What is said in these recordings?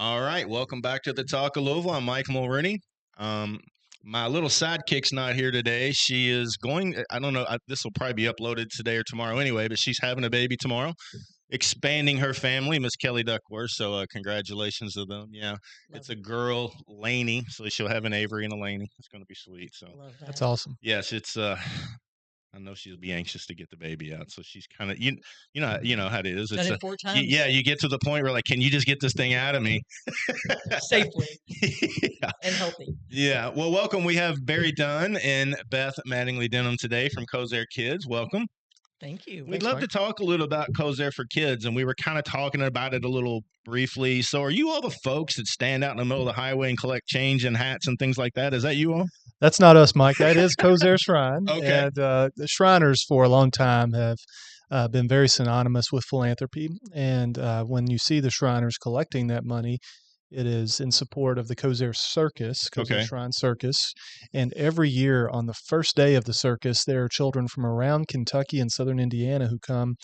All right, welcome back to the Talk of Louisville. I'm Mike Mulrooney. My little sidekick's not here today. She is going, I don't know, this will probably be uploaded today or tomorrow anyway, but she's having a baby tomorrow, expanding her family, Miss Kelly Duckworth. So congratulations to them. Yeah, it's a girl, Lainey. So she'll have an Avery and a Lainey. It's going to be sweet. So That's awesome. Yes, it's I know she'll be anxious to get the baby out, so she's kind of you know how it is. Done it 4 times. You get to the point where like, can you just get this thing out of me safely yeah. and healthy? Yeah. Well, welcome. We have Barry Dunn and Beth Mattingly Denham today from Kosair Kids. Welcome. Thank you. We'd love to talk a little about Kosair for Kids, and we were kind of talking about it a little briefly. So, are you all the folks that stand out in the middle of the highway and collect change and hats and things like that? Is that you all? That's not us, Mike. That is Kosair Shrine. Okay. And the Shriners for a long time have been very synonymous with philanthropy. And when you see the Shriners collecting that money, it is in support of the Kosair Circus, Kosair Shrine Circus. And every year on the first day of the circus, there are children from around Kentucky and southern Indiana who come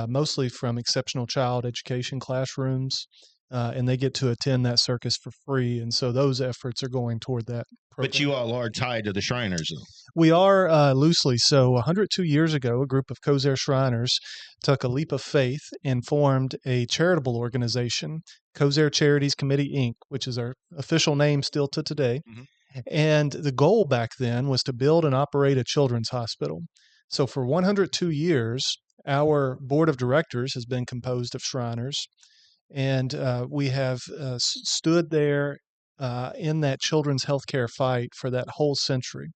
mostly from exceptional child education classrooms. And they get to attend that circus for free. And so those efforts are going toward that program. But you all are tied to the Shriners, though. We are loosely. So 102 years ago, a group of Kosair Shriners took a leap of faith and formed a charitable organization, Kosair Charities Committee, Inc., which is our official name still to today. Mm-hmm. And the goal back then was to build and operate a children's hospital. So for 102 years, our board of directors has been composed of Shriners. And we have stood there in that children's healthcare fight for that whole century.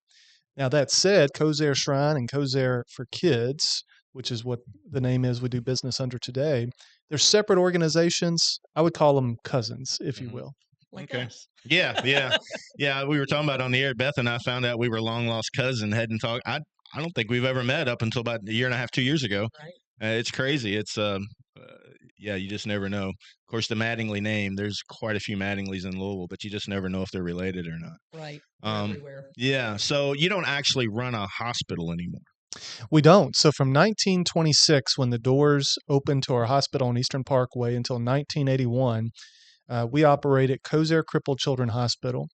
Now, that said, Kosair Shrine and Kosair for Kids, which is what the name is we do business under today, they're separate organizations. I would call them cousins, if you will. Like us. Yeah. Yeah, we were talking about on the air. Beth and I found out we were long-lost cousin, hadn't talked. I don't think we've ever met up until about a year and a half, 2 years ago. Right. It's crazy. It's yeah, you just never know. Of course, the Mattingly name, there's quite a few Mattingleys in Louisville, but you just never know if they're related or not. Right. Everywhere. Yeah. So you don't actually run a hospital anymore. We don't. So from 1926, when the doors opened to our hospital on Eastern Parkway, until 1981, we operated Kosair Crippled Children Hospital.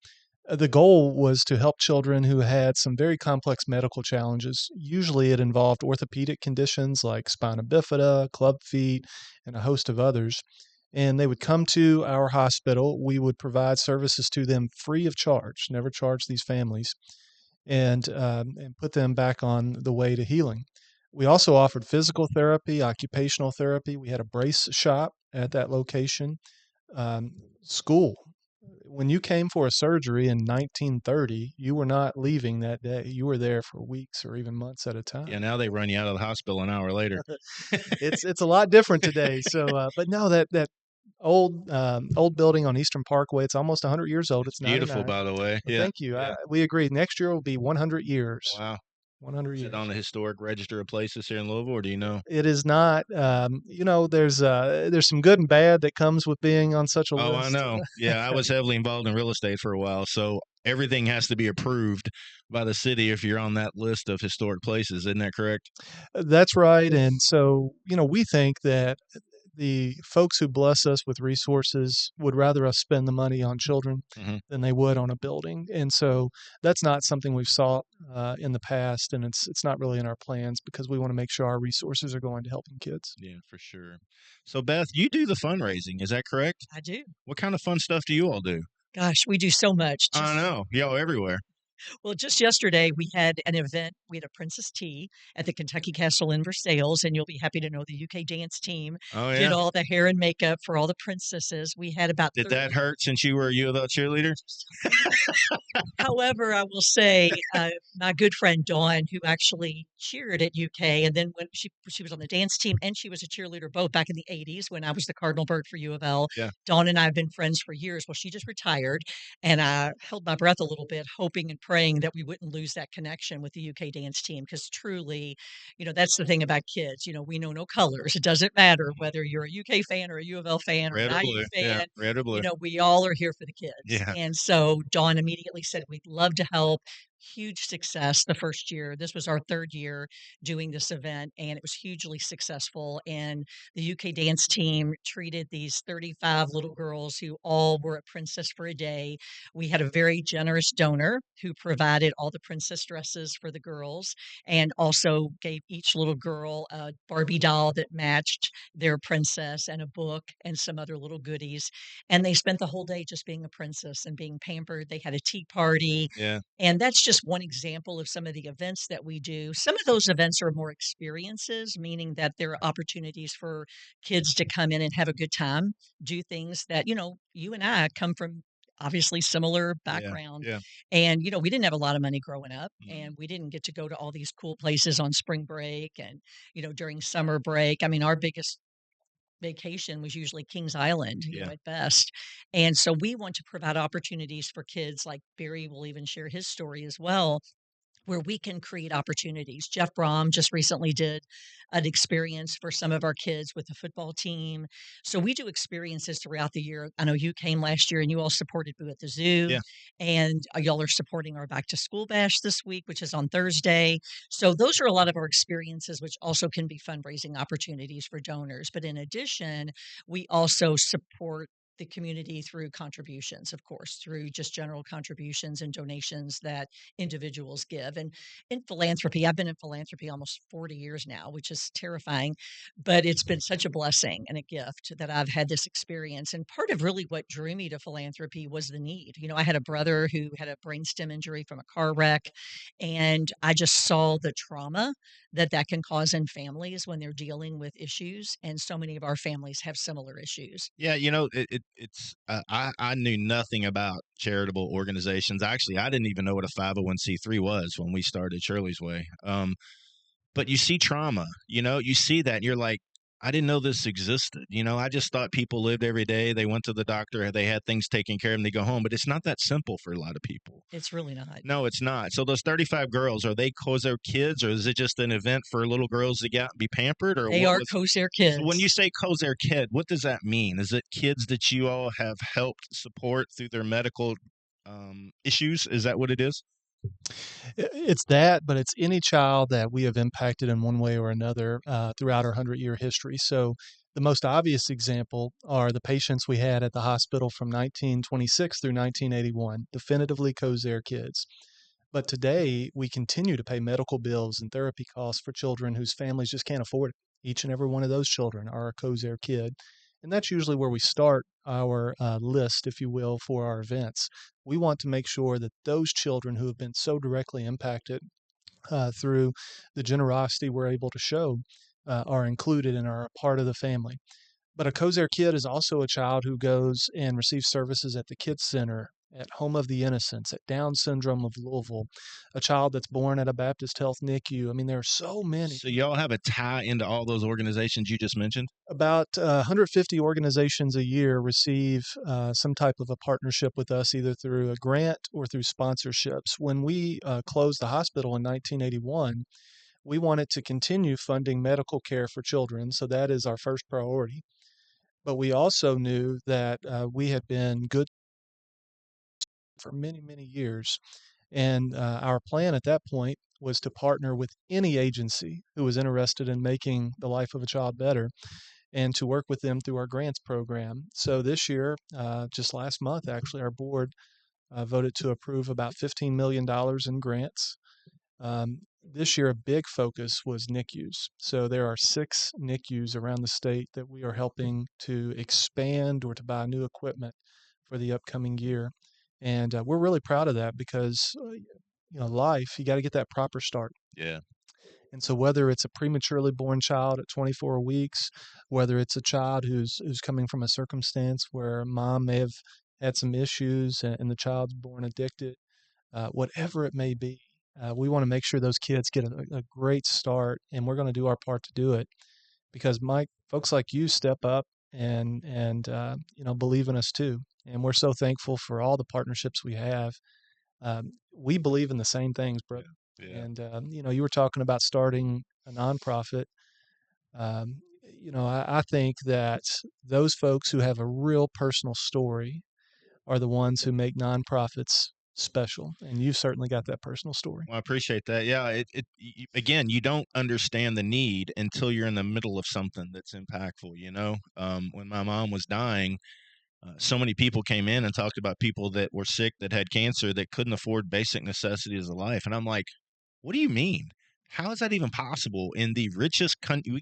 The goal was to help children who had some very complex medical challenges. Usually it involved orthopedic conditions like spina bifida, club feet, and a host of others. And they would come to our hospital. We would provide services to them free of charge, never charge these families, and put them back on the way to healing. We also offered physical therapy, occupational therapy. We had a brace shop at that location. School. When you came for a surgery in 1930, you were not leaving that day. You were there for weeks or even months at a time. Yeah, now they run you out of the hospital an hour later. It's a lot different today. So, but no, that old building on Eastern Parkway, it's almost 100 years old. It's beautiful, by the way. Well, thank you. Yeah. We agree. Next year will be 100 years. Wow. 100 years. Is it on the historic register of places here in Louisville, or do you know? It is not. There's some good and bad that comes with being on such a list. Oh, I know. Yeah, I was heavily involved in real estate for a while, so everything has to be approved by the city if you're on that list of historic places. Isn't that correct? That's right. And so, we think that the folks who bless us with resources would rather us spend the money on children than they would on a building. And so that's not something we've sought in the past, and it's not really in our plans because we want to make sure our resources are going to helping kids. Yeah, for sure. So, Beth, you do the fundraising. Is that correct? I do. What kind of fun stuff do you all do? Gosh, we do so much. I know. Y'all everywhere. Well, just yesterday, we had an event. We had a Princess Tea at the Kentucky Castle in Versailles, and you'll be happy to know the UK dance team did all the hair and makeup for all the princesses. We had about Did that hurt since you were a U of L cheerleader? However, I will say my good friend Dawn, who actually cheered at UK, and then when she was on the dance team and she was a cheerleader both back in the 80s when I was the Cardinal Bird for U of L. Yeah. Dawn and I have been friends for years. Well, she just retired, and I held my breath a little bit, hoping and praying that we wouldn't lose that connection with the UK dance team, because truly, that's the thing about kids. We know no colors. It doesn't matter whether you're a UK fan or a U of L fan or an IU fan. Yeah, red or blue. We all are here for the kids. Yeah. And so Dawn immediately said, we'd love to help. huge success the first year. This was our third year doing this event, and it was hugely successful. And the UK dance team treated these 35 little girls who all were a princess for a day. We had a very generous donor who provided all the princess dresses for the girls and also gave each little girl a Barbie doll that matched their princess and a book and some other little goodies. And they spent the whole day just being a princess and being pampered. They had a tea party. Yeah. And that's just one example of some of the events that we do. Some of those events are more experiences, meaning that there are opportunities for kids to come in and have a good time, do things that, you and I come from obviously similar Yeah. background. Yeah. And, we didn't have a lot of money growing up Mhm. and we didn't get to go to all these cool places on spring break and, during summer break. I mean, our biggest vacation was usually Kings Island, Yeah. at best. And so we want to provide opportunities for kids like Barry will even share his story as well where we can create opportunities. Jeff Brom just recently did an experience for some of our kids with the football team. So we do experiences throughout the year. I know you came last year and you all supported Boo at the Zoo, Yeah. and y'all are supporting our Back to School Bash this week, which is on Thursday. So those are a lot of our experiences, which also can be fundraising opportunities for donors. But in addition, we also support the community through contributions, of course, through just general contributions and donations that individuals give. And in philanthropy, I've been in philanthropy almost 40 years now, which is terrifying, but it's been such a blessing and a gift that I've had this experience. And part of really what drew me to philanthropy was the need. I had a brother who had a brainstem injury from a car wreck, and I just saw the trauma that can cause in families when they're dealing with issues. And so many of our families have similar issues. Yeah, it's I knew nothing about charitable organizations. Actually, I didn't even know what a 501c3 was when we started Shirley's Way. But you see trauma, you see that and you're like, I didn't know this existed. I just thought people lived every day. They went to the doctor, they had things taken care of, and they go home. But it's not that simple for a lot of people. It's really not. No, it's not. So those 35 girls, are they Kosair kids, or is it just an event for little girls to get out and be pampered, or They what are was? Kosair So when you kids. say Kosair kid, what does that mean? Is it kids that you all have helped support through their medical issues? Is that what it is? It's that, but it's any child that we have impacted in one way or another throughout our 100-year history. So the most obvious example are the patients we had at the hospital from 1926 through 1981, definitively Kosair kids. But today, we continue to pay medical bills and therapy costs for children whose families just can't afford it. Each and every one of those children are a Kosair kid. And that's usually where we start our list, if you will, for our events. We want to make sure that those children who have been so directly impacted through the generosity we're able to show are included and are a part of the family. But a Kosair kid is also a child who goes and receives services at the Kids Center, at Home of the Innocents, at Down Syndrome of Louisville, a child that's born at a Baptist Health NICU. I mean, there are so many. So y'all have a tie into all those organizations you just mentioned? About 150 organizations a year receive some type of a partnership with us, either through a grant or through sponsorships. When we closed the hospital in 1981, we wanted to continue funding medical care for children, so that is our first priority. But we also knew that we had been good for many, many years. And our plan at that point was to partner with any agency who was interested in making the life of a child better and to work with them through our grants program. So this year, just last month, actually, our board voted to approve about $15 million in grants. This year, a big focus was NICUs. So there are 6 NICUs around the state that we are helping to expand or to buy new equipment for the upcoming year. And we're really proud of that because, life, you got to get that proper start. Yeah. And so whether it's a prematurely born child at 24 weeks, whether it's a child who's coming from a circumstance where mom may have had some issues and the child's born addicted, whatever it may be, we want to make sure those kids get a great start, and we're going to do our part to do it. Because Mike, folks like you step up and believe in us too, and we're so thankful for all the partnerships we have. We believe in the same things, bro. Yeah. And you were talking about starting a nonprofit. I think that those folks who have a real personal story are the ones who make nonprofits special. And you've certainly got that personal story. Well, I appreciate that. Yeah, again, you don't understand the need until you're in the middle of something that's impactful. When my mom was dying, so many people came in and talked about people that were sick, that had cancer, that couldn't afford basic necessities of life, and I'm like, what do you mean? How is that even possible in the richest country?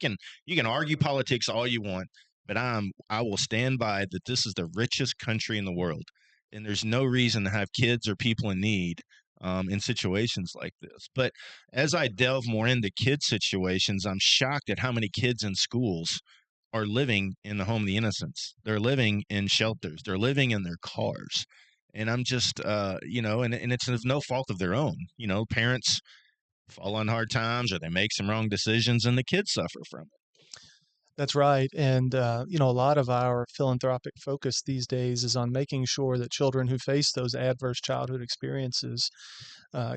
You can argue politics all you want, but I will stand by that this is the richest country in the world, and there's no reason to have kids or people in need in situations like this. But as I delve more into kid situations, I'm shocked at how many kids in schools are living in the home of the innocents. They're living in shelters. They're living in their cars. And I'm just, and it's of no fault of their own. Parents fall on hard times or they make some wrong decisions and the kids suffer from it. That's right. And, a lot of our philanthropic focus these days is on making sure that children who face those adverse childhood experiences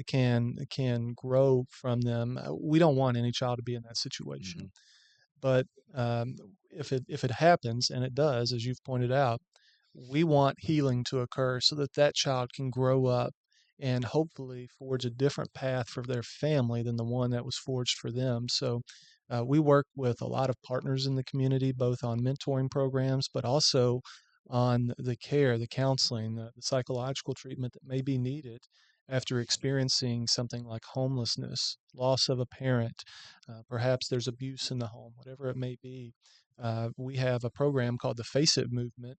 can grow from them. We don't want any child to be in that situation. Mhm. But if it happens, and it does, as you've pointed out, we want healing to occur so that that child can grow up and hopefully forge a different path for their family than the one that was forged for them. So we work with a lot of partners in the community, both on mentoring programs, but also on the care, the counseling, the psychological treatment that may be needed after experiencing something like homelessness, loss of a parent, perhaps there's abuse in the home, whatever it may be. We have a program called the Face It Movement,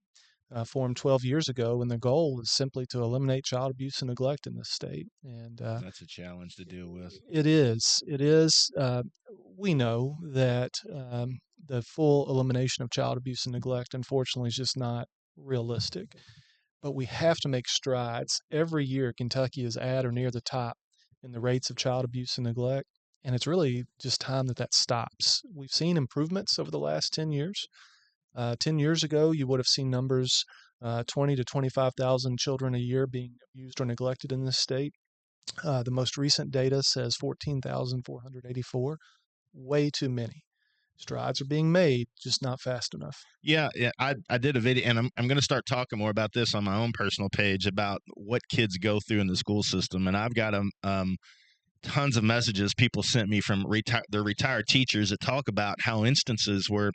formed 12 years ago, and the goal is simply to eliminate child abuse and neglect in this state. And That's a challenge to deal with. it is. It is. We know that the full elimination of child abuse and neglect, unfortunately, is just not realistic. But we have to make strides. Every year, Kentucky is at or near the top in the rates of child abuse and neglect. And it's really just time that that stops. We've seen improvements over the last 10 years. 10 years ago, you would have seen numbers 20 to 25,000 children a year being abused or neglected in this state. The most recent data says 14,484. Way too many. Strides are being made, just not fast enough. Yeah, I did a video, and I'm going to start talking more about this on my own personal page about what kids go through in the school system. And I've got tons of messages people sent me from their retired teachers that talk about how instances where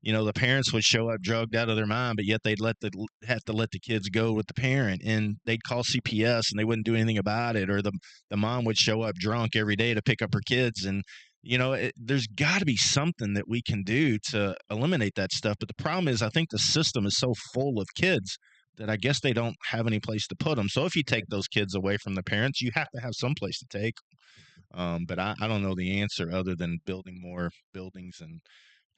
the parents would show up drugged out of their mind, but yet they'd have to let the kids go with the parent, and they'd call CPS and they wouldn't do anything about it, or the mom would show up drunk every day to pick up her kids. And there's got to be something that we can do to eliminate that stuff. But the problem is, I think the system is so full of kids that I guess they don't have any place to put them. So if you take those kids away from the parents, you have to have some place to take. But I don't know the answer other than building more buildings and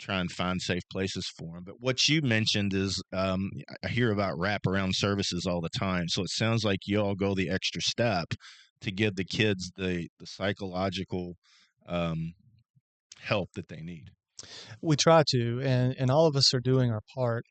try and find safe places for them. But what you mentioned is I hear about wraparound services all the time. So it sounds like you all go the extra step to give the kids the psychological help that they need. We try to, and all of us are doing our part.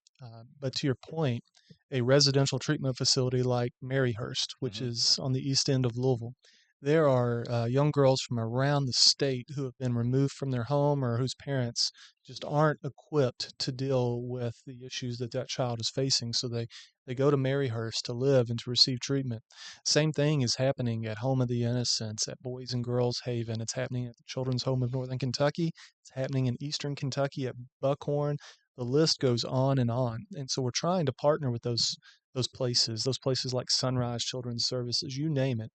But to your point, a residential treatment facility like Maryhurst, which is on the east end of Louisville, there are young girls from around the state who have been removed from their home or whose parents just aren't equipped to deal with the issues that that child is facing. So they go to Maryhurst to live and to receive treatment. Same thing is happening at Home of the Innocents, at Boys and Girls Haven. It's happening at the Children's Home of Northern Kentucky. It's happening in Eastern Kentucky at Buckhorn. The list goes on. And so we're trying to partner with those places like Sunrise Children's Services, you name it.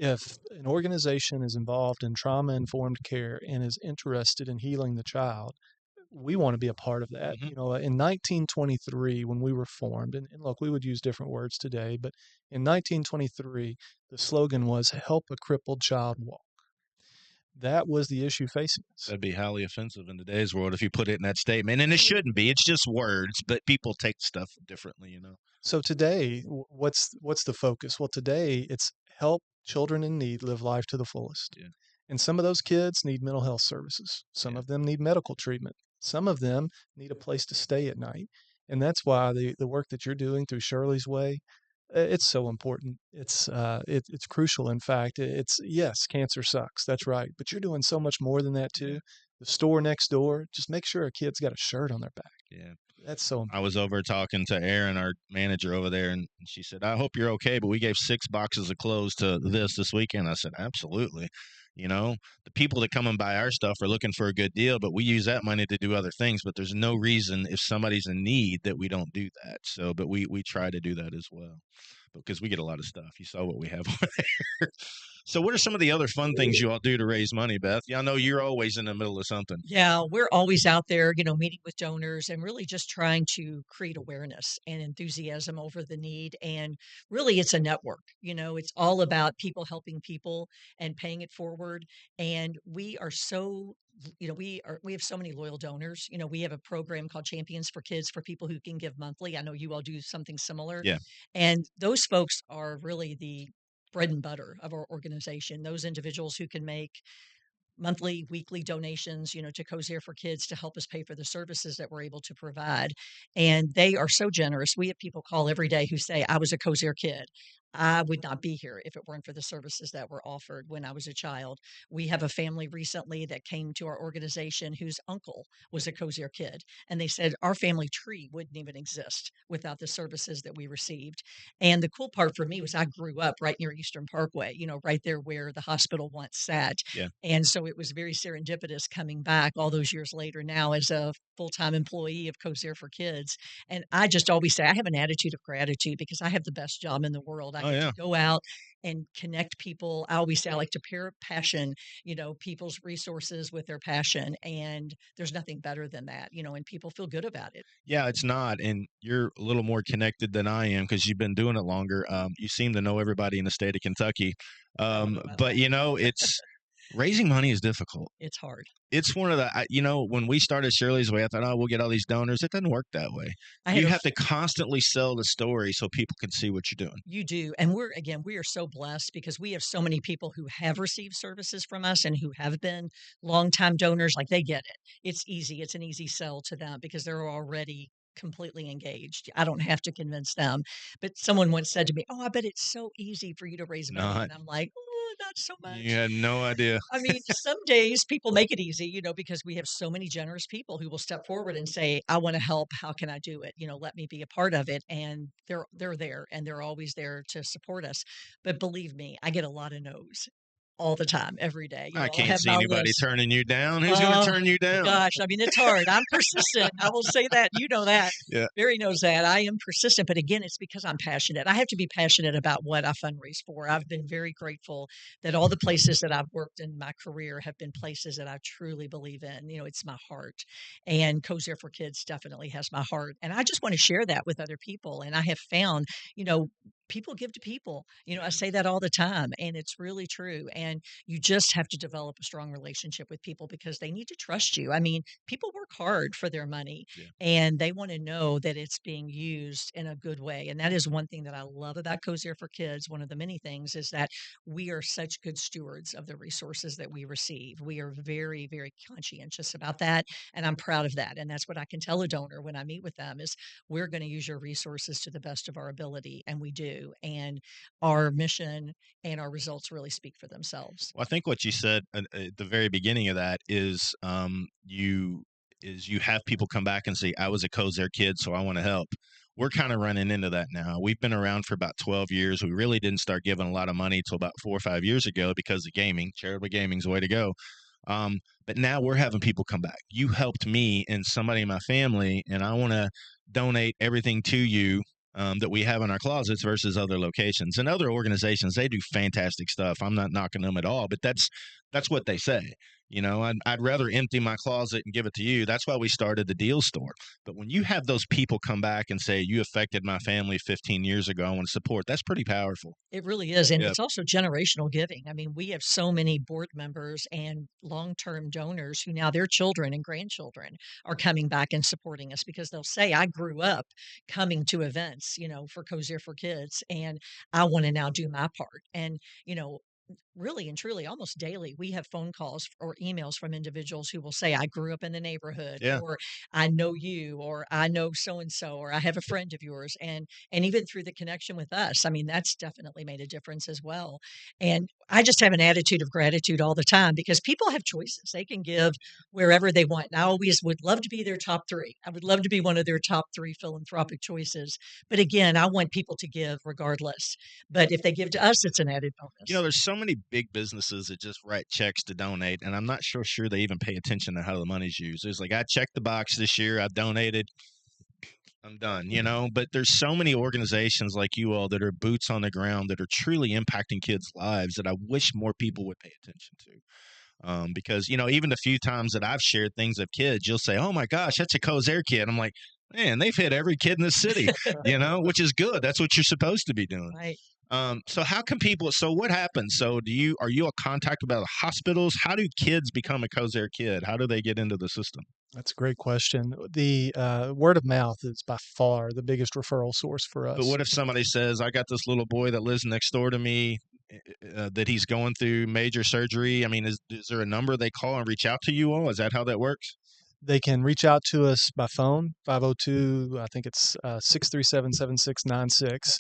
If an organization is involved in trauma-informed care and is interested in healing the child, we want to be a part of that. Mm-hmm. In 1923, when we were formed, and look, we would use different words today, but in 1923, the slogan was "Help a crippled child walk." That was the issue facing us. That'd be highly offensive in today's world if you put it in that statement. And it shouldn't be. It's just words, but people take stuff differently, So today, what's the focus? Well, today it's help children in need live life to the fullest. Yeah. And some of those kids need mental health services. Some of them need medical treatment. Some of them need a place to stay at night. And that's why the work that you're doing through Shirley's Way, it's so important. It's crucial. In fact, yes, cancer sucks. That's right. But you're doing so much more than that too. The store next door, just make sure a kid's got a shirt on their back. Yeah. That's so I was over talking to Erin, our manager over there, and she said, "I hope you're okay, but we gave 6 boxes of clothes to this weekend." I said, "Absolutely." You know, the people that come and buy our stuff are looking for a good deal, but we use that money to do other things. But there's no reason if somebody's in need that we don't do that. So, but we try to do that as well because we get a lot of stuff. You saw what we have over there. So, what are some of the other fun things you all do to raise money, Beth? Yeah, I know you're always in the middle of something. Yeah, we're always out there, meeting with donors and really just trying to create awareness and enthusiasm over the need. And really, it's a network. It's all about people helping people and paying it forward. And we are so, we have so many loyal donors. We have a program called Champions for Kids for people who can give monthly. I know you all do something similar. Yeah. And those folks are really the bread and butter of our organization. Those individuals who can make monthly, weekly donations, to Kosair for Kids to help us pay for the services that we're able to provide. And they are so generous. We have people call every day who say, I was a Kosair kid. I would not be here if it weren't for the services that were offered when I was a child. We have a family recently that came to our organization whose uncle was a Kosair kid. And they said our family tree wouldn't even exist without the services that we received. And the cool part for me was I grew up right near Eastern Parkway, right there where the hospital once sat. Yeah. And so it was very serendipitous coming back all those years later now as a full-time employee of Kosair for Kids. And I just always say I have an attitude of gratitude because I have the best job in the world. I Oh get to yeah. go out and connect people. I always say I like to pair passion, people's resources with their passion. And there's nothing better than that, and people feel good about it. Yeah, it's not, and you're a little more connected than I am because you've been doing it longer. You seem to know everybody in the state of Kentucky, I don't know about but that. it's raising money is difficult. It's hard. It's one of the, when we started Shirley's Way, I thought, oh, we'll get all these donors. It doesn't work that way. I had You a have to constantly sell the story so people can see what you're doing. You do. And we are so blessed because we have so many people who have received services from us and who have been longtime donors. Like they get it. It's easy. It's an easy sell to them because they're already completely engaged. I don't have to convince them. But someone once said to me, "Oh, I bet it's so easy for you to raise money." Not, And I'm like, "Oh, not so you much." had no idea. I mean, some days people make it easy, because we have so many generous people who will step forward and say, "I want to help. How can I do it? Let me be a part of it." And they're there and they're always there to support us. But believe me, I get a lot of no's all the time, every day. I I'll can't have see my anybody list. turning you down. Who's going to Oh turn you down? gosh, I mean, it's hard. I'm persistent. I will say that. You know that. Yeah. Barry knows that. I am persistent, but again, it's because I'm passionate. I have to be passionate about what I fundraise for. I've been very grateful that all the places that I've worked in my career have been places that I truly believe in. It's my heart. And Kosair for Kids definitely has my heart. And I just want to share that with other people. And I have found, people give to people. I say that all the time, and it's really true. And you just have to develop a strong relationship with people because they need to trust you. I mean, people work hard for their money Yeah. and they want to know that it's being used in a good way. And that is one thing that I love about Kosair for Kids. One of the many things is that we are such good stewards of the resources that we receive. We are very, very conscientious about that. And I'm proud of that. And that's what I can tell a donor when I meet with them is we're going to use your resources to the best of our ability. And we do. And our mission and our results really speak for themselves. Well, I think what you said at the very beginning of that is you have people come back and say, I was a Kosair kid, so I want to help. We're kind of running into that now. We've been around for about 12 years. We really didn't start giving a lot of money till about 4 or 5 years ago because of gaming. Charitable gaming's the way to go. But now we're having people come back. You helped me and somebody in my family, and I want to donate everything to you that we have in our closets versus other locations and other organizations. They do fantastic stuff. I'm not knocking them at all, but that's what they say. I'd rather empty my closet and give it to you. That's why we started the deal store. But when you have those people come back and say, you affected my family 15 years ago, I want to support, that's pretty powerful. It really is. And Yep. it's also generational giving. I mean, we have so many board members and long term donors who now their children and grandchildren are coming back and supporting us because they'll say, I grew up coming to events, for Kosair for Kids, and I want to now do my part. And, really and truly almost daily, we have phone calls or emails from individuals who will say, I grew up in the neighborhood, Yeah. or I know you, or I know so and so, or I have a friend of yours. And even through the connection with us, I mean, that's definitely made a difference as well. And I just have an attitude of gratitude all the time because people have choices. They can give wherever they want. And I always would love to be their top three. I would love to be one of their top three philanthropic choices. But again, I want people to give regardless. But if they give to us, it's an added bonus. There's so many big businesses that just write checks to donate, and I'm not sure they even pay attention to how the money's used. It's like, I checked the box this year, I donated, I'm done, But there's so many organizations like you all that are boots on the ground that are truly impacting kids' lives that I wish more people would pay attention to. Because, even the few times that I've shared things of kids, you'll say, oh my gosh, that's a Kosair kid. I'm like, man, they've hit every kid in the city, which is good. That's what you're supposed to be doing. Right. So how can people, so what happens? So are you a contact about hospitals? How do kids become a Kosair kid? How do they get into the system? That's a great question. The word of mouth is by far the biggest referral source for us. But what if somebody says, I got this little boy that lives next door to me, that he's going through major surgery? I mean, is there a number they call and reach out to you all? Is that how that works? They can reach out to us by phone, 502, I think it's 637-7696.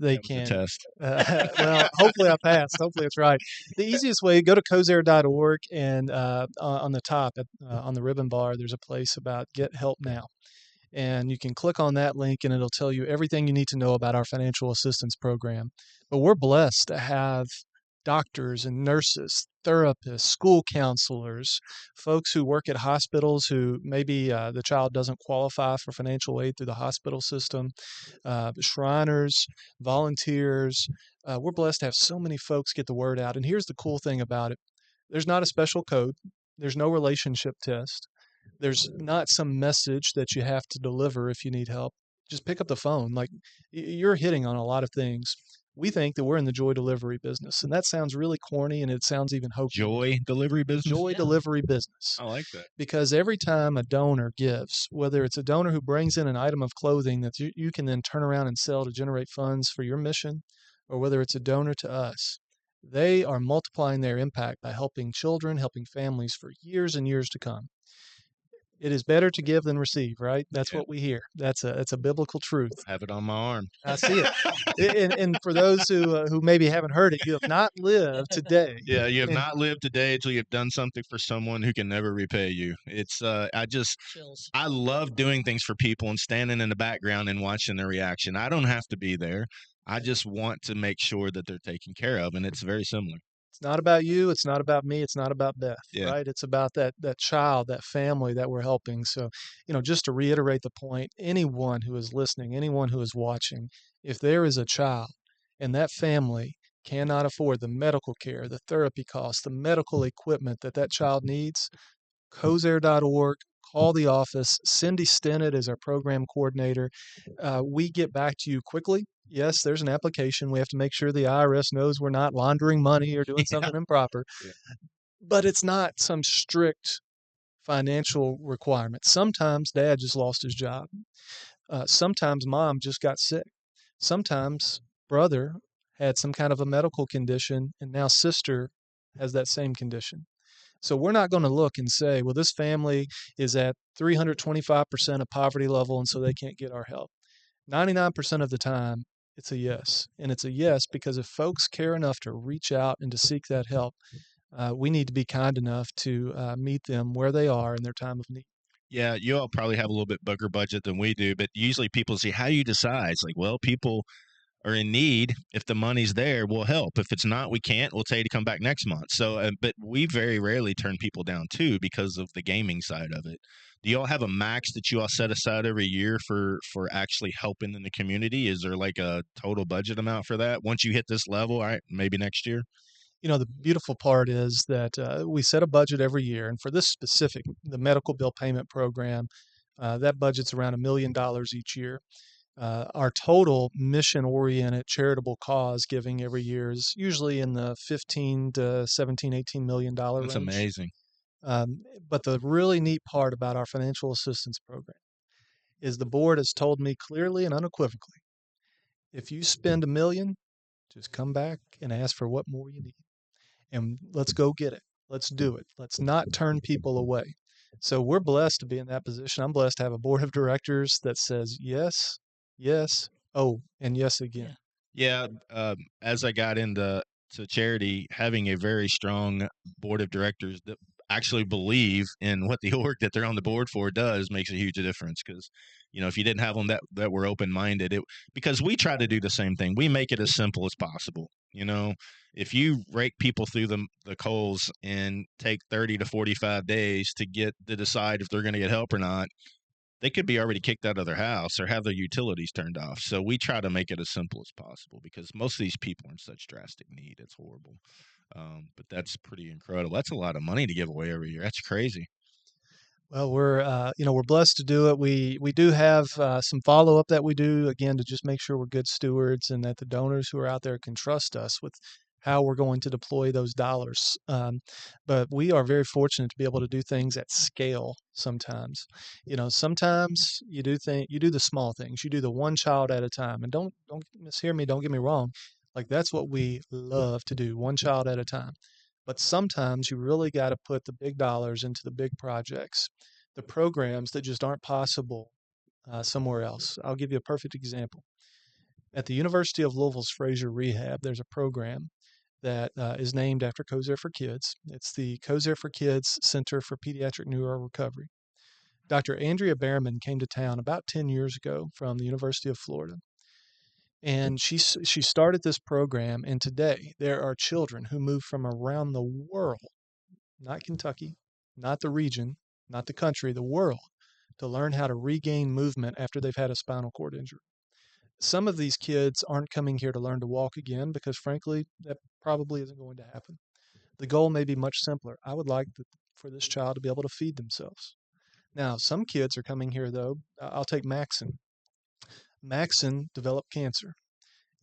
They can. Test. Well, hopefully I passed. Hopefully it's right. The easiest way, go to kosair.org, and on the top, on the ribbon bar, there's a place about Get Help Now. And you can click on that link and it'll tell you everything you need to know about our financial assistance program. But we're blessed to have doctors and nurses, therapists, school counselors, folks who work at hospitals who maybe the child doesn't qualify for financial aid through the hospital system, Shriners, volunteers. We're blessed to have so many folks get the word out. And here's the cool thing about it. There's not a special code. There's no relationship test. There's not some message that you have to deliver if you need help. Just pick up the phone. Like, you're hitting on a lot of things. We think that we're in the joy delivery business, and that sounds really corny, and it sounds even hokey. Joy delivery business? Joy delivery business. I like that. Because every time a donor gives, whether it's a donor who brings in an item of clothing that you can then turn around and sell to generate funds for your mission, or whether it's a donor to us, they are multiplying their impact by helping children, helping families for years and years to come. It is better to give than receive, right? That's what we hear. That's a biblical truth. I have it on my arm. I see it. And for those who maybe haven't heard it, you have not lived today. Yeah, you have not lived today until you've done something for someone who can never repay you. It's I love doing things for people and standing in the background and watching their reaction. I don't have to be there. I just want to make sure that they're taken care of, and it's very similar. It's not about you. It's not about me. It's not about Beth, right? It's about that child, that family that we're helping. So, just to reiterate the point, anyone who is listening, anyone who is watching, if there is a child and that family cannot afford the medical care, the therapy costs, the medical equipment that child needs, kosair.org, call the office. Cindy Stennett is our program coordinator. We get back to you quickly. Yes, there's an application. We have to make sure the IRS knows we're not laundering money or doing something improper. Yeah. But it's not some strict financial requirement. Sometimes dad just lost his job. Sometimes mom just got sick. Sometimes brother had some kind of a medical condition, and now sister has that same condition. So we're not going to look and say, well, this family is at 325% of poverty level, and so they can't get our help. 99% of the time, it's a yes. And it's a yes because if folks care enough to reach out and to seek that help, we need to be kind enough to meet them where they are in their time of need. Yeah, you all probably have a little bit bigger budget than we do, but usually people say, how do you decide? It's like, well, people are in need. If the money's there, we'll help. If it's not, we can't. We'll tell you to come back next month. So, but we very rarely turn people down too because of the gaming side of it. Do you all have a max that you all set aside every year for actually helping in the community? Is there like a total budget amount for that? Once you hit this level, all right, maybe next year? The beautiful part is that we set a budget every year. And for this specific, the medical bill payment program, that budget's around $1 million each year. Our total mission-oriented charitable cause giving every year is usually in the $15 to $17, $18 million range. That's amazing. But the really neat part about our financial assistance program is the board has told me clearly and unequivocally, if you spend $1 million, Just come back and ask for what more you need. And let's go get it. Let's do it. Let's not turn people away. So we're blessed to be in that position. I'm blessed to have a board of directors that says yes, yes, oh, and yes again. Yeah, as I got into charity, having a very strong board of directors that actually believe in what the org that they're on the board for does makes a huge difference. Because if you didn't have them that were open minded, because we try to do the same thing. We make it as simple as possible. If you rake people through the coals and take 30 to 45 days to decide if they're going to get help or not, they could be already kicked out of their house or have their utilities turned off. So we try to make it as simple as possible because most of these people are in such drastic need. It's horrible. But that's pretty incredible. That's a lot of money to give away every year. That's crazy. Well, we're blessed to do it. We do have some follow up that we do again to just make sure we're good stewards and that the donors who are out there can trust us with how we're going to deploy those dollars. But we are very fortunate to be able to do things at scale. Sometimes, sometimes you do the small things. You do the one child at a time. And don't mishear me. Don't get me wrong. Like that's what we love to do, one child at a time. But sometimes you really got to put the big dollars into the big projects, the programs that just aren't possible somewhere else. I'll give you a perfect example. At the University of Louisville's Fraser Rehab, there's a program that is named after Kosair for Kids. It's the Kosair for Kids Center for Pediatric Neuro Recovery. Dr. Andrea Behrman came to town about 10 years ago from the University of Florida. And she started this program, and today there are children who move from around the world, not Kentucky, not the region, not the country, the world, to learn how to regain movement after they've had a spinal cord injury. Some of these kids aren't coming here to learn to walk again because, frankly, that probably isn't going to happen. The goal may be much simpler. I would like for this child to be able to feed themselves. Now, some kids are coming here, though. I'll take Maxon. Maxon developed cancer,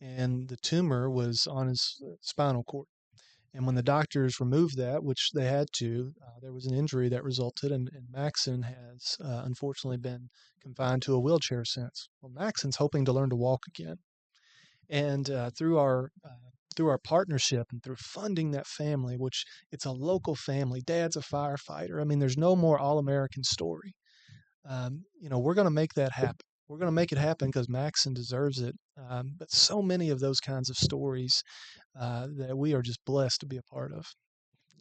and the tumor was on his spinal cord. And when the doctors removed that, which they had to, there was an injury that resulted, and Maxon has unfortunately been confined to a wheelchair since. Well, Maxon's hoping to learn to walk again. And through our partnership and through funding that family, which it's a local family, dad's a firefighter. I mean, there's no more all-American story. We're going to make that happen. We're going to make it happen because Maxon deserves it. But so many of those kinds of stories that we are just blessed to be a part of.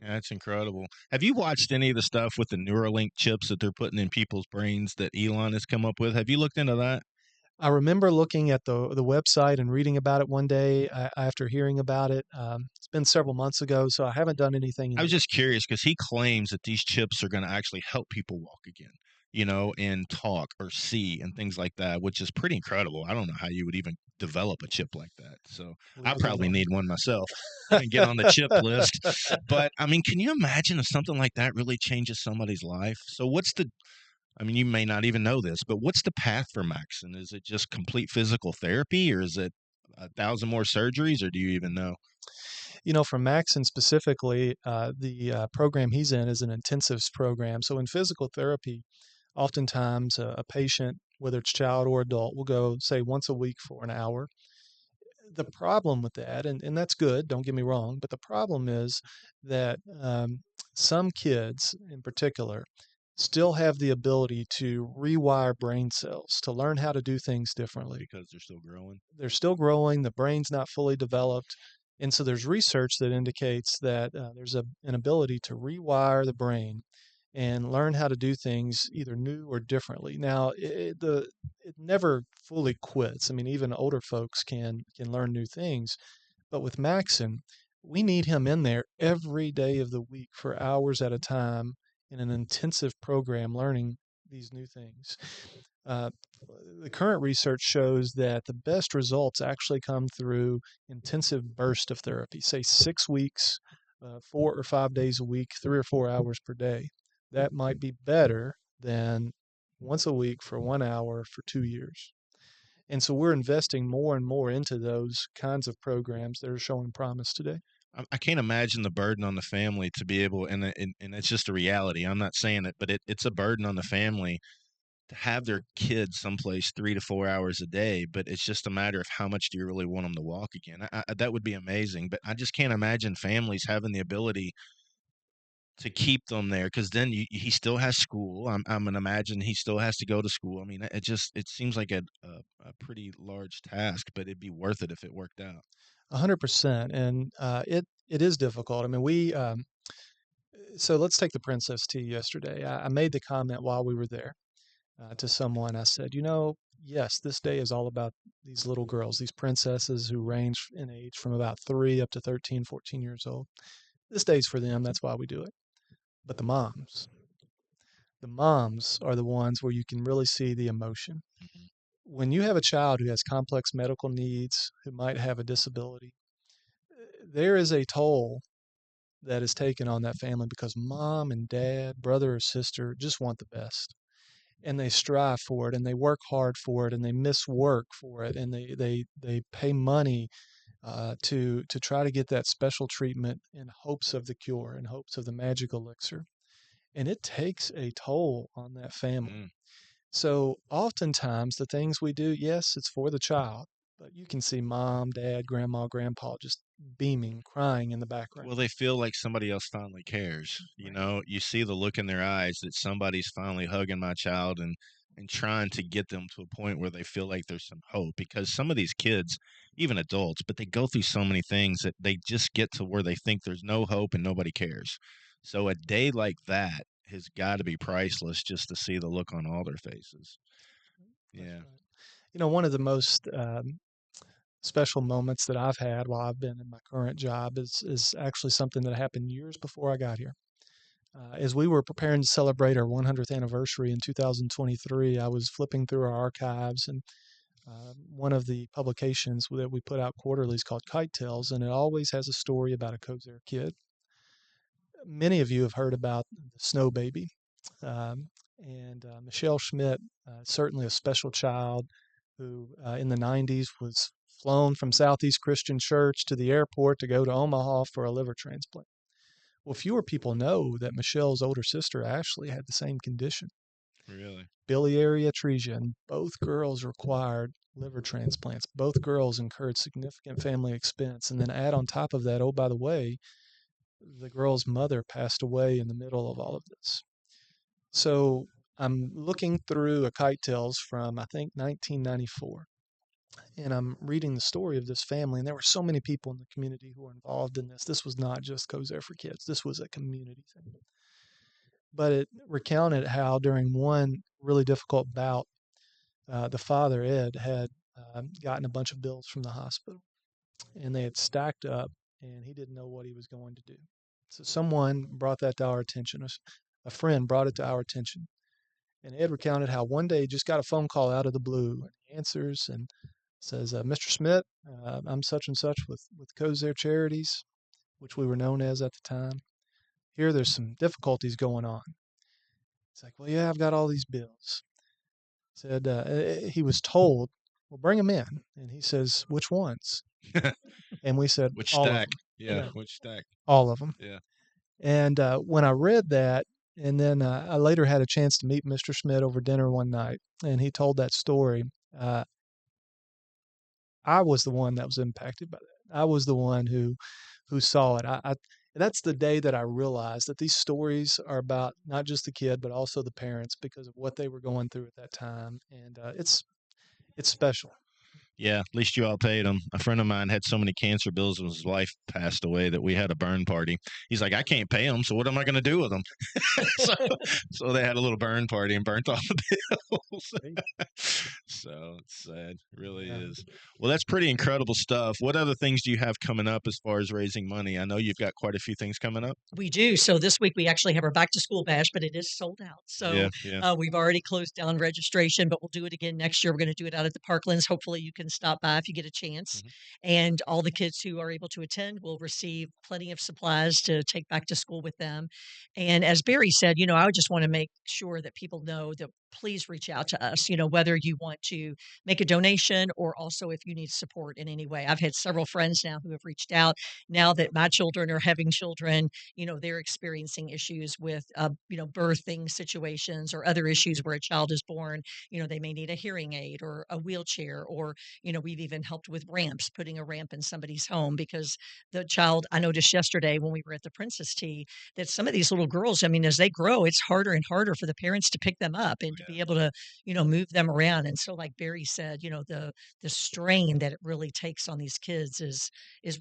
Yeah, that's incredible. Have you watched any of the stuff with the Neuralink chips that they're putting in people's brains that Elon has come up with? Have you looked into that? I remember looking at the website and reading about it one day after hearing about it. It's been several months ago, so I haven't done anything. I was just curious because he claims that these chips are going to actually help people walk again, and talk or see and things like that, which is pretty incredible. I don't know how you would even develop a chip like that. So I probably need one myself and get on the chip list. But I mean, can you imagine if something like that really changes somebody's life? So you may not even know this, but what's the path for Maxon? Is it just complete physical therapy or is it 1,000 more surgeries or do you even know? For Maxon specifically, the program he's in is an intensives program. So in physical therapy, oftentimes a patient, whether it's child or adult, will go, say, once a week for an hour. The problem with that, and that's good, don't get me wrong, but the problem is that some kids in particular still have the ability to rewire brain cells to learn how to do things differently. Because they're still growing? They're still growing. The brain's not fully developed. And so there's research that indicates that there's an ability to rewire the brain and learn how to do things either new or differently. Now, it never fully quits. I mean, even older folks can learn new things. But with Maxon, we need him in there every day of the week for hours at a time in an intensive program learning these new things. The current research shows that the best results actually come through intensive burst of therapy, say 6 weeks, 4 or 5 days a week, 3 or 4 hours per day. That might be better than once a week for 1 hour for 2 years. And so we're investing more and more into those kinds of programs that are showing promise today. I can't imagine the burden on the family to be able, and it's just a reality. I'm not saying it, but it's a burden on the family to have their kids someplace 3 to 4 hours a day, but it's just a matter of how much do you really want them to walk again. That would be amazing, but I just can't imagine families having the ability to keep them there because then he still has school. I'm gonna imagine he still has to go to school. I mean, it seems like a pretty large task, but it'd be worth it if it worked out. 100%, and it is difficult. I mean, so let's take the Princess Tea yesterday. I made the comment while we were there to someone. I said, yes, this day is all about these little girls, these princesses who range in age from about 3 up to 13, 14 years old. This day's for them. That's why we do it. But the moms are the ones where you can really see the emotion. Mhm. When you have a child who has complex medical needs, who might have a disability, there is a toll that is taken on that family because mom and dad, brother or sister just want the best. And they strive for it and they work hard for it and they miss work for it and they pay money to try to get that special treatment in hopes of the cure, in hopes of the magic elixir. And it takes a toll on that family. Mm. So oftentimes the things we do, yes, it's for the child, but you can see mom, dad, grandma, grandpa just beaming, crying in the background. Well, they feel like somebody else finally cares. You see the look in their eyes that somebody's finally hugging my child and trying to get them to a point where they feel like there's some hope because some of these kids, even adults, but they go through so many things that they just get to where they think there's no hope and nobody cares. So a day like that has got to be priceless just to see the look on all their faces. That's Yeah. right. One of the most special moments that I've had while I've been in my current job is actually something that happened years before I got here. As we were preparing to celebrate our 100th anniversary in 2023, I was flipping through our archives, and one of the publications that we put out quarterly is called Kite Tales, and it always has a story about a Kosair kid. Many of you have heard about the Snow Baby, and Michelle Schmidt, certainly a special child who in the 90s was flown from Southeast Christian Church to the airport to go to Omaha for a liver transplant. Well, fewer people know that Michelle's older sister, Ashley, had the same condition, Really? biliary atresia, and both girls required liver transplants. Both girls incurred significant family expense. And then add on top of that, oh, by the way, the girl's mother passed away in the middle of all of this. So I'm looking through a Kite Tales from, I think, 1994. And I'm reading the story of this family, and there were so many people in the community who were involved in this. This was not just Kosair for Kids. This was a community thing. But it recounted how during one really difficult bout, the father, Ed, had gotten a bunch of bills from the hospital, and they had stacked up, and he didn't know what he was going to do. So someone brought that to our attention. A friend brought it to our attention. And Ed recounted how one day he just got a phone call out of the blue, and he answers and says, Mr. Smith, I'm such and such with Kosair Charities, which we were known as at the time. Here, there's some difficulties going on. He's like, well, yeah, I've got all these bills. Said he was told, well, bring them in. And he says, which ones? And we said, Which all of stack? them. Yeah, which stack? All of them. Yeah. And when I read that, and then I later had a chance to meet Mr. Schmidt over dinner one night, and he told that story. I was the one that was impacted by that. I was the one who saw it. That's the day that I realized that these stories are about not just the kid but also the parents because of what they were going through at that time, and it's special. Yeah, at least you all paid him. A friend of mine had so many cancer bills when his wife passed away that we had a burn party. He's like, I can't pay them, so what am I going to do with them? so they had a little burn party and burnt all the bills. So it's sad. It really is. Well, that's pretty incredible stuff. What other things do you have coming up as far as raising money? I know you've got quite a few things coming up. We do. So this week we actually have our back to school bash, but it is sold out. So Yeah. we've already closed down registration, but we'll do it again next year. We're going to do it out at the Parklands. Hopefully you can stop by if you get a chance. Mhm. And all the kids who are able to attend will receive plenty of supplies to take back to school with them. And as Barry said, I would just want to make sure that people know that please reach out to us, whether you want to make a donation or also if you need support in any way. I've had several friends now who have reached out now that my children are having children, they're experiencing issues with, birthing situations or other issues where a child is born. They may need a hearing aid or a wheelchair, or, we've even helped with ramps, putting a ramp in somebody's home because the child, I noticed yesterday when we were at the Princess Tea, that some of these little girls, I mean, as they grow, it's harder and harder for the parents to pick them up and to be able to, move them around. And so, like Barry said, the strain that it really takes on these kids is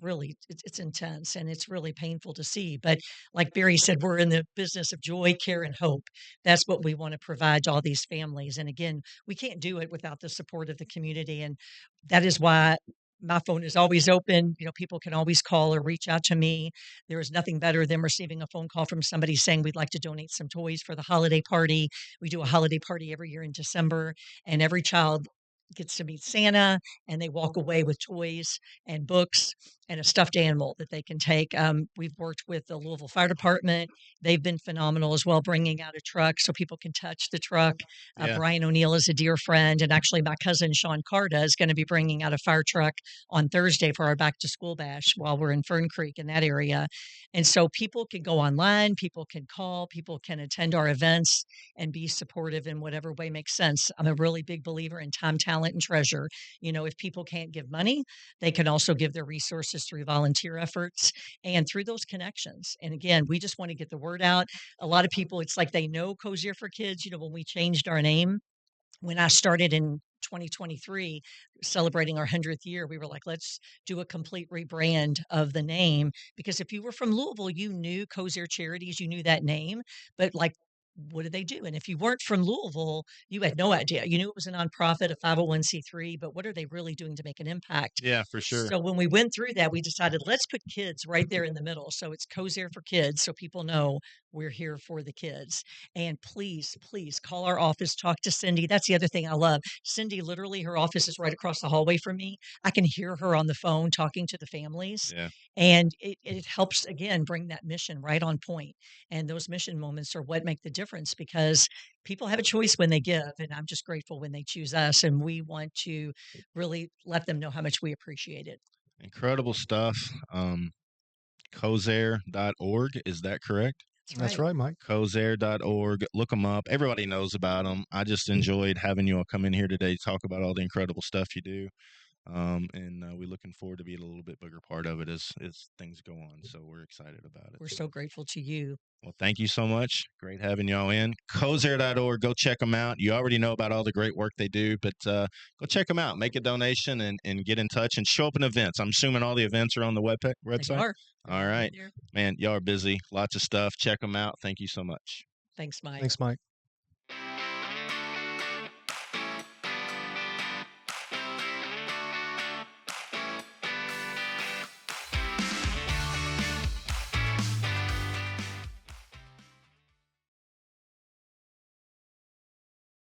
really it's intense and it's really painful to see. But like Barry said, we're in the business of joy, care, and hope. That's what we want to provide to all these families. And again, we can't do it without the support of the community. And that is why my phone is always open. People can always call or reach out to me. There is nothing better than receiving a phone call from somebody saying we'd like to donate some toys for the holiday party. We do a holiday party every year in December, and every child gets to meet Santa and they walk away with toys and books and a stuffed animal that they can take. We've worked with the Louisville Fire Department. They've been phenomenal as well, bringing out a truck so people can touch the truck. Yeah. Brian O'Neill is a dear friend. And actually, my cousin Sean Carta is going to be bringing out a fire truck on Thursday for our back to school bash while we're in Fern Creek in that area. And so people can go online, people can call, people can attend our events and be supportive in whatever way makes sense. I'm a really big believer in time, talent, and treasure. If people can't give money, they can also give their resources through volunteer efforts and through those connections. And again, we just want to get the word out. A lot of people, it's like they know Kosair for Kids. When we changed our name, when I started in 2023, celebrating our 100th year, we were like, let's do a complete rebrand of the name. Because if you were from Louisville, you knew Kosair Charities, you knew that name, but like, what did they do? And if you weren't from Louisville, you had no idea. You knew it was a nonprofit, a 501c3, but what are they really doing to make an impact? Yeah, for sure. So when we went through that, we decided let's put kids right there in the middle. So it's Kosair for Kids, so people know we're here for the kids. And please, please call our office, talk to Cindy. That's the other thing I love. Cindy, literally, her office is right across the hallway from me. I can hear her on the phone talking to the families. Yeah. And it helps, again, bring that mission right on point. And those mission moments are what make the difference because people have a choice when they give. And I'm just grateful when they choose us. And we want to really let them know how much we appreciate it. Incredible stuff. Kosair.org, is that correct? That's right, Mike. Kosair.org. Look them up. Everybody knows about them. I just enjoyed having you all come in here today to talk about all the incredible stuff you do. And we're looking forward to being a little bit bigger part of it as things go on. So we're excited about it. We're so grateful to you. Well, thank you so much. Great having y'all in. Kosair.org. Go check them out. You already know about all the great work they do, but go check them out. Make a donation and get in touch and show up in events. I'm assuming all the events are on the website? They are. All right. Man, y'all are busy. Lots of stuff. Check them out. Thank you so much. Thanks, Mike. Thanks, Mike.